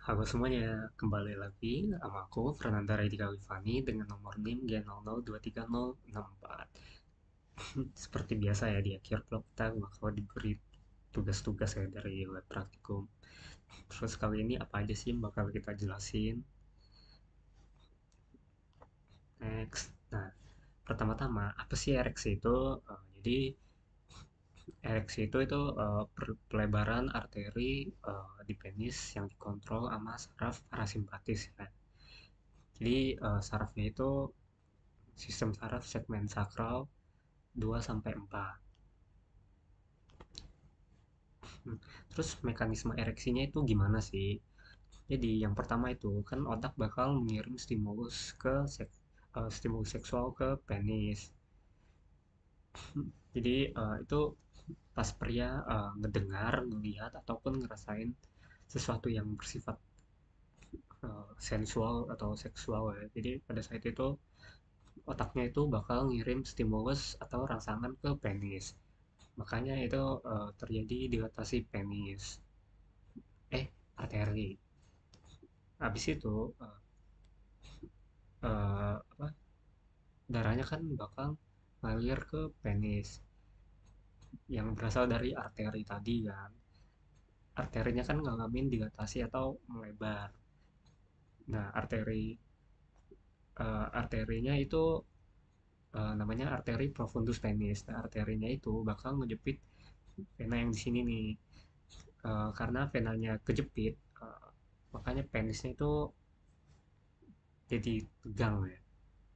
Halo semuanya, kembali lagi sama aku Fernanda Raidika Wifani dengan nomor NIM G00236064. Seperti biasa ya, di akhir vlog kita bakal diberi tugas-tugas ya dari web praktikum. Terus kali ini apa aja sih yang bakal kita jelasin? Next. Nah, pertama-tama apa sih ereksi itu? Jadi ereksi itu pelebaran arteri di penis yang dikontrol sama saraf parasimpatis ya. Jadi sarafnya itu sistem saraf segmen sakral 2 sampai 4. Terus mekanisme ereksinya itu gimana sih? Jadi yang pertama itu kan otak bakal mengirim stimulus seksual ke penis. Jadi itu pas pria ngedengar, ngelihat ataupun ngerasain sesuatu yang bersifat sensual atau seksual ya. Jadi pada saat itu otaknya itu bakal ngirim stimulus atau rangsangan ke penis. Makanya itu terjadi dilatasi penis. Arteri. Habis itu apa darahnya kan bakal ngalir ke penis yang berasal dari arteri tadi kan. Arterinya kan ngalamin dilatasi atau melebar. Nah, arterinya itu namanya arteri profundus penis. Nah, arterinya itu bakal ngejepit vena yang di sini nih. Karena venanya kejepit, makanya penisnya itu jadi tegang ya,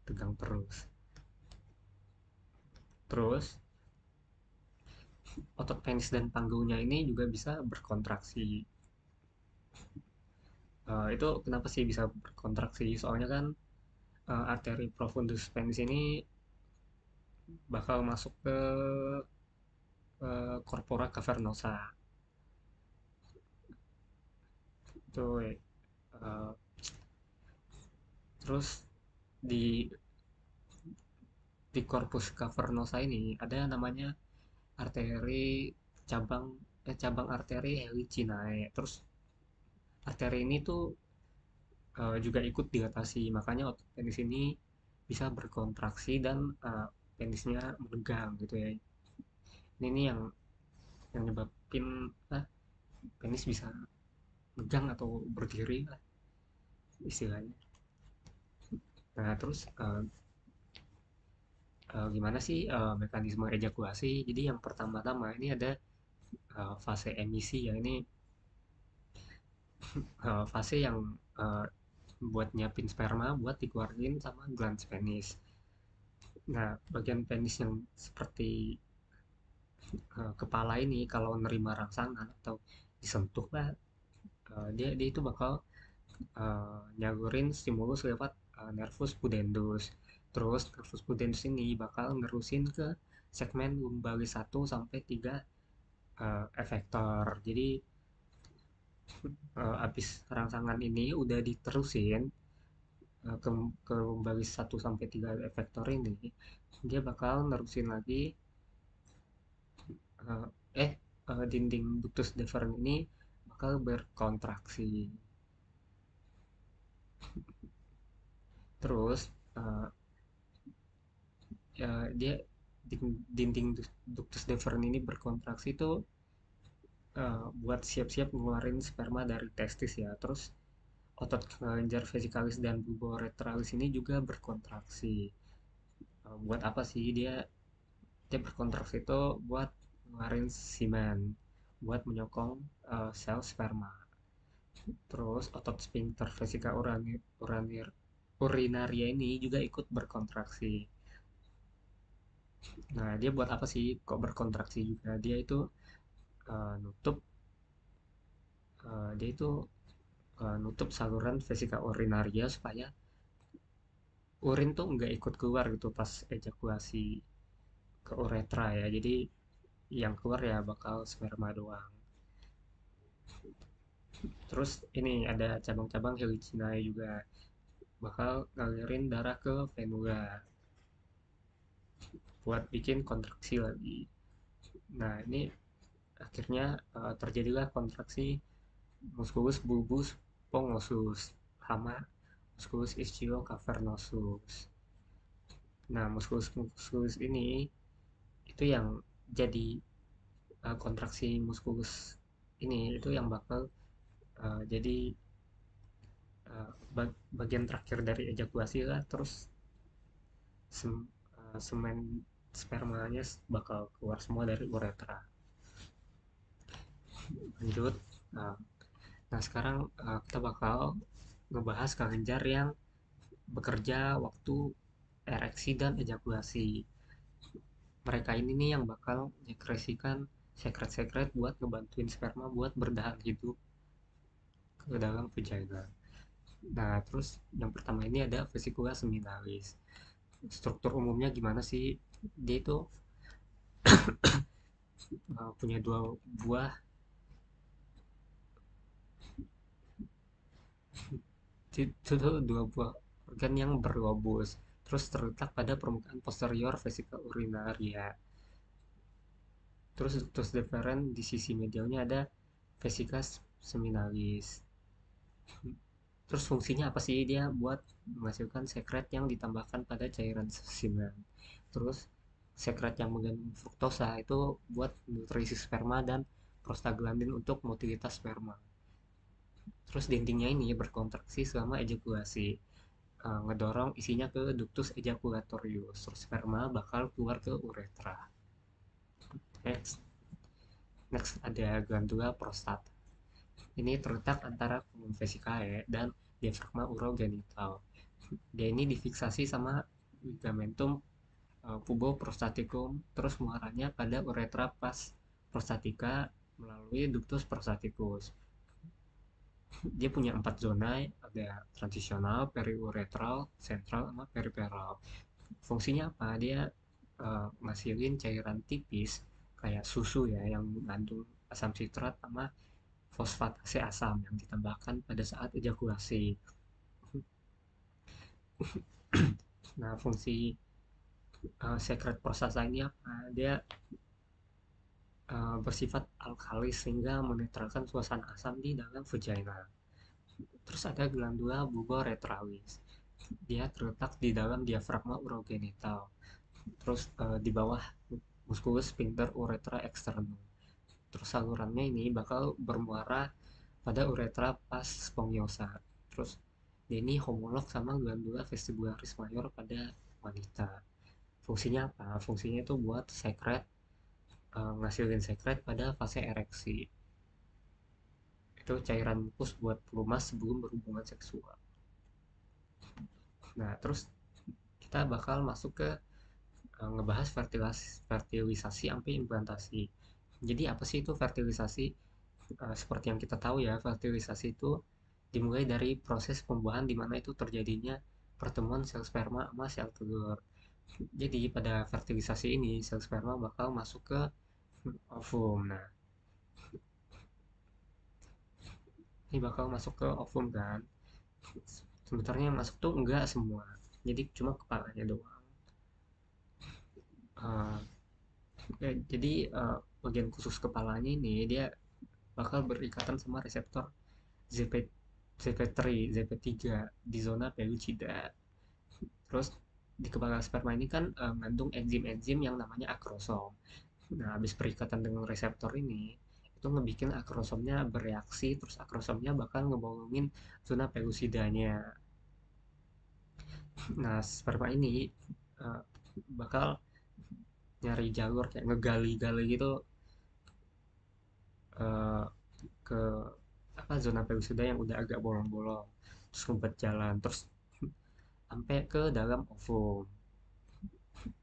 tegang terus. Terus otot penis dan panggulnya ini juga bisa berkontraksi. Itu kenapa sih bisa berkontraksi? Soalnya kan arteri profundus penis ini bakal masuk ke corpora cavernosa. Itu uh, terus di corpus cavernosa ini ada namanya arteri cabang cabang arteri Helicinae. Terus arteri ini tuh juga ikut dilatasi, makanya otot penis ini bisa berkontraksi dan penisnya menegang gitu ya. Ini yang nyebabin penis bisa megang atau berdiri lah istilahnya. Nah terus gimana sih mekanisme ejakulasi? Jadi yang pertama-tama ini ada fase emisi ya. Ini fase yang uh, buat nyiapin sperma buat dikeluarin sama glans penis. Nah bagian penis yang seperti kepala ini kalau nerima rangsangan atau disentuh lah, dia dia itu bakal nyalurin stimulus lewat nervus pudendus. Terus nervus pudendus ini bakal nerusin ke segmen lumbalis 1 sampai 3 efektor. Jadi abis rangsangan ini udah diterusin ke lumbalis 1 sampai 3 efektor ini, dia bakal nerusin lagi eh, eh dinding ductus deferens ini bakal berkontraksi. Terus eh, ya dia dinding ductus deferens ini berkontraksi itu buat siap-siap ngeluarin sperma dari testis ya. Terus otot kelenjar vesikalis dan bulboretralis ini juga berkontraksi. Buat apa sih dia dia berkontraksi itu buat ngeluarin semen, buat menyokong sel sperma. Terus otot sphincter vesika urinaria ini juga ikut berkontraksi. Nah, dia buat apa sih kok berkontraksi juga? Nutup dia itu nutup saluran vesika urinaria supaya urin tuh nggak ikut keluar gitu pas ejakulasi ke uretra ya. Jadi yang keluar ya bakal sperma doang. Terus ini ada cabang-cabang Helicinae juga bakal ngalirin darah ke venula buat bikin kontraksi lagi. Nah, ini akhirnya terjadilah kontraksi musculus bulbus pongosus sama musculus ischiocavernosus. Nah, musculus musculus ini itu yang jadi kontraksi muskulus ini itu yang bakal jadi bagian terakhir dari ejakulasi lah, terus sem- semen spermanya bakal keluar semua dari uretra. Lanjut. Nah, nah sekarang kita bakal ngebahas kelenjar yang bekerja waktu ereksi dan ejakulasi. Mereka ini nih yang bakal nyekresikan sekret-sekret buat ngebantuin sperma buat bertahan hidup ke dalam vagina. Nah, terus yang pertama ini ada vesicula seminalis. Struktur umumnya gimana sih? Dia itu punya dua buah, itu tuh dua buah organ yang berlobus. Terus terletak pada permukaan posterior vesika urinaria. Terus ductus deferens di sisi medialnya ada vesika seminalis. Terus fungsinya apa sih? Dia buat menghasilkan sekret yang ditambahkan pada cairan semen. Terus sekret yang mengandung fruktosa itu buat nutrisi sperma dan prostaglandin untuk motilitas sperma. Terus dindingnya ini berkontraksi selama ejakulasi, ngedorong isinya ke ductus ejaculatorius. Terus sperma bakal keluar ke uretra. Next, next ada glandula prostat. Ini terletak antara kolon vesikae dan diafragma urogenital. Dia ini difiksasi sama ligamentum puboprostaticum, terus muaranya pada uretra pas prostatika melalui ductus prostaticus. Dia punya 4 zona, ada transisional, periuretral, sentral, sama periferal. Fungsinya apa? Dia ngasilin cairan tipis kayak susu ya yang mengandung asam sitrat sama fosfatase asam yang ditambahkan pada saat ejakulasi. Nah, fungsi sekret prostata ini apa? Dia bersifat alkalis sehingga menetralkan suasana asam di dalam vagina. Terus ada glandula bulboretralis. Dia terletak di dalam diafragma urogenital. Terus di bawah musculus sphincter uretra externum. Terus salurannya ini bakal bermuara pada uretra pas spongiosa. Terus dia ini homolog sama glandula vestibularis mayor pada wanita. Fungsinya apa? Fungsinya itu buat sekret, ngasilin sekret pada fase ereksi. Itu cairan mukus buat pelumas sebelum berhubungan seksual. Nah, terus kita bakal masuk ke ngebahas fertilisasi sampai implantasi. Jadi apa sih itu fertilisasi? Seperti yang kita tahu ya, fertilisasi itu dimulai dari proses pembuahan di mana itu terjadinya pertemuan sel sperma sama sel telur. Jadi pada fertilisasi ini sel sperma bakal masuk ke ovum. Nah, ini bakal masuk ke ovum kan. Sebenarnya yang masuk tuh enggak semua. Jadi cuma kepalanya doang. Uh, jadi bagian khusus kepalanya ini dia bakal berikatan sama reseptor ZP, ZP3, ZP3 di zona pellucida. Terus di kepala sperma ini kan mengandung enzim-enzim yang namanya akrosom. Nah, habis perikatan dengan reseptor ini, itu ngebikin akrosomnya bereaksi, terus akrosomnya bakal ngebolongin zona pellucidanya. Nah, sperma ini uh, bakal nyari jalur kayak ngegali-gali gitu uh, ke apa zona pellucida yang udah agak bolong-bolong, terus ngebuat jalan, terus sampai ke dalam ovum.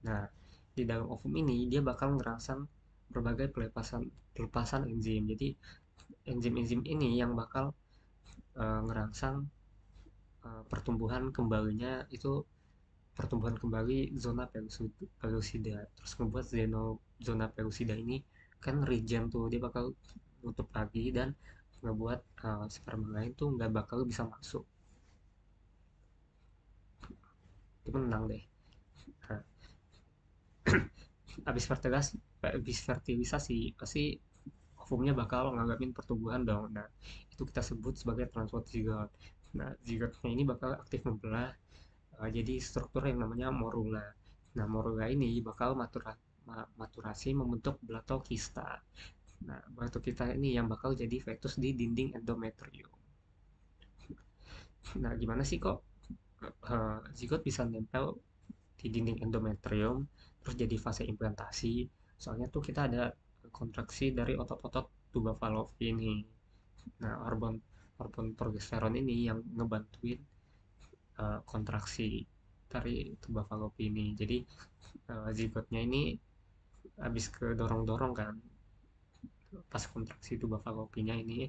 Nah, di dalam ovum ini dia bakal ngerangsang berbagai pelepasan enzim. Jadi enzim-enzim ini yang bakal ngerangsang pertumbuhan kembalinya itu pertumbuhan kembali zona pellucida. Terus membuat zona pellucida ini kan regen tuh, dia bakal nutup lagi dan ngebuat sperma lain tuh nggak bakal bisa masuk. Itu menang deh. Nah, habis fertilisasi pasti ovumnya bakal ngalamin pertumbuhan dong. Nah, itu kita sebut sebagai transport zigot. Nah, zigotnya ini bakal aktif membelah jadi struktur yang namanya morula. Nah, morula ini bakal maturasi membentuk blatokista. Nah, blatokista ini yang bakal jadi fetus di dinding endometrium. Nah, gimana sih kok zigot bisa nempel di dinding endometrium terus jadi fase implantasi? Soalnya tuh kita ada kontraksi dari otot-otot tuba Fallopi ini. Nah, hormon hormon progesteron ini yang ngebantuin kontraksi dari tuba Fallopi ini. Jadi zigotnya ini habis ke dorong-dorong kan, pas kontraksi tuba Fallopinya ini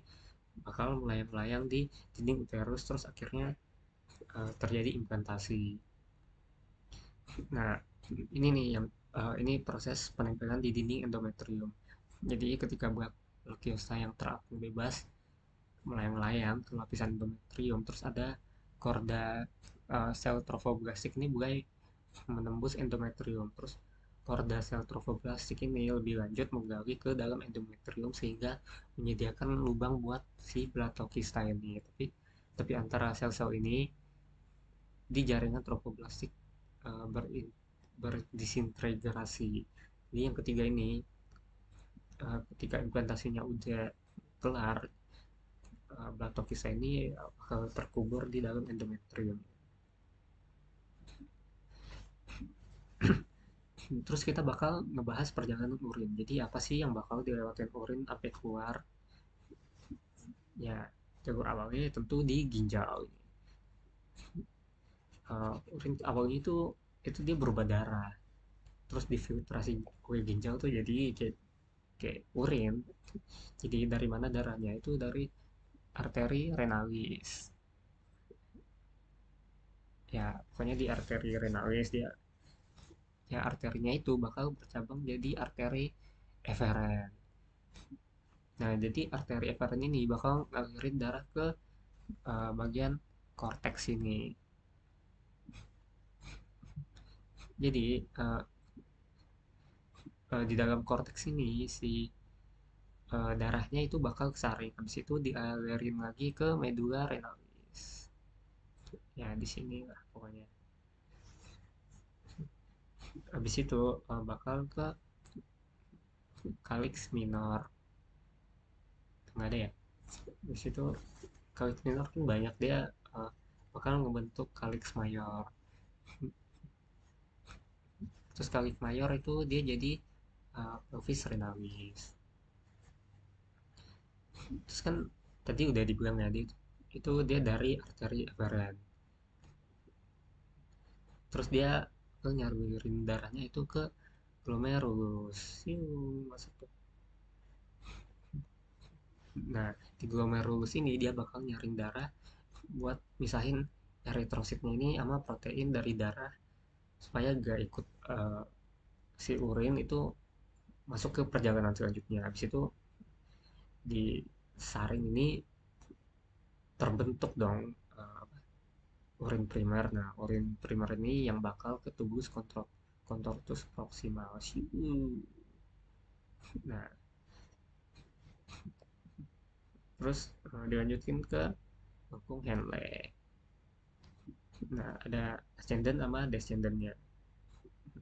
bakal melayang-layang di dinding uterus terus akhirnya terjadi implantasi. Nah, ini nih yang ini proses penempelan di dinding endometrium. Jadi ketika buat leukemia yang terapung bebas melayang-layang ke lapisan endometrium, terus ada korda sel trofoblastik ini mulai menembus endometrium. Terus korda sel trofoblastik ini lebih lanjut menggali ke dalam endometrium sehingga menyediakan lubang buat si blatokista ini. Tapi antara sel-sel ini di jaringan trofoblastik uh, berdisintegrasi. Jadi yang ketiga ini ketika implantasinya udah kelar, blatokista ini terkubur di dalam endometrium. Terus kita bakal ngebahas perjalanan urin. Jadi apa sih yang bakal dilewatin urin sampai keluar? Ya, jalur awalnya tentu di ginjal. Urin awalnya itu dia berubah darah. Terus difiltrasi kue ginjal tuh jadi kayak urin. Jadi dari mana darahnya? Itu dari arteri renalis. Ya, pokoknya di arteri renalis dia ya arterinya itu bakal bercabang jadi arteri eferen. Nah, jadi arteri eferen ini bakal ngalirin darah ke bagian korteks ini. Jadi di dalam korteks ini si darahnya itu bakal kesaring. Habis itu dialirin lagi ke medula renalis. Ya, di sini lah pokoknya. Habis itu bakal ke kalix minor. Nggak ada ya? Habis itu kalix minor tuh banyak dia bakal ngebentuk kalix mayor. Terus kalix mayor itu dia jadi pelvis renalis. Terus kan tadi udah dibilang ya itu dia dari arteri eferen. Terus dia nyariin darahnya itu ke glomerulus. Masuk tuh. Nah, di glomerulus ini dia bakal nyaring darah buat misahin eritrositnya ini sama protein dari darah supaya gak ikut si urin itu masuk ke perjalanan selanjutnya. Habis itu di saring ini terbentuk dong urin primer. Nah, urin primer ini yang bakal ke tubus contortus proximal. Nah, terus dilanjutin ke lengkung Henle. Nah, ada ascendant sama descendantnya.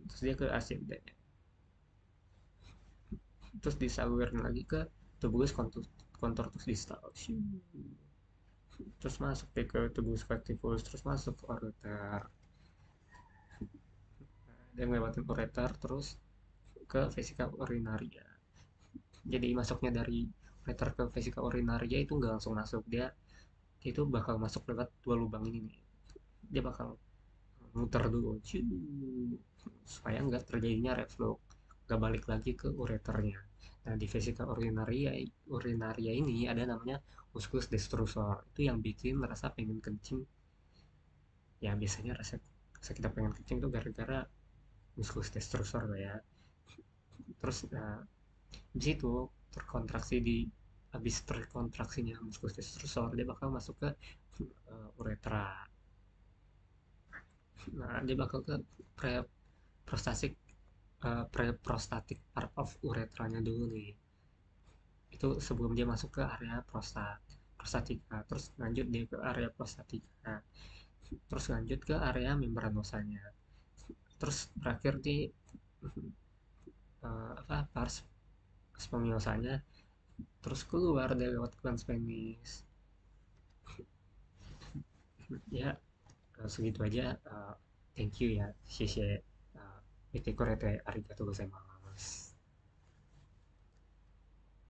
Terus dia ke ascendant. Terus disalurin lagi ke tubus contortus distal. Terus masuk deh ke tubus factifus, terus masuk ke ureter. Nah, dia ngelewatin ureter terus ke vesika urinaria. Jadi masuknya dari ureter ke vesika urinaria itu nggak langsung masuk, dia itu bakal masuk lewat dua lubang ini nih. Dia bakal muter dulu supaya nggak terjadinya reflux, nggak balik lagi ke ureternya. Nah, di vesika urinaria ini ada namanya musculus destrusor, itu yang bikin rasa pengen kencing. Ya biasanya rasa kita pengen kencing tuh gara-gara musculus destrusor lah ya. Terus di situ terkontraksi habis terkontraksinya musculus destrusor dia bakal masuk ke uretra. Nah, dia bakal ke pre prostatic pre-prostatic part of uretranya dulu nih. itu sebelum dia masuk ke area prostatika, terus lanjut dia ke area prostatika, terus lanjut ke area membranosanya, terus terakhir di apa pars spermiosanya, terus keluar dari lewat glans penis. Ya segitu aja. Thank you ya, 谢谢 Mite korete arigatou gozaimasu.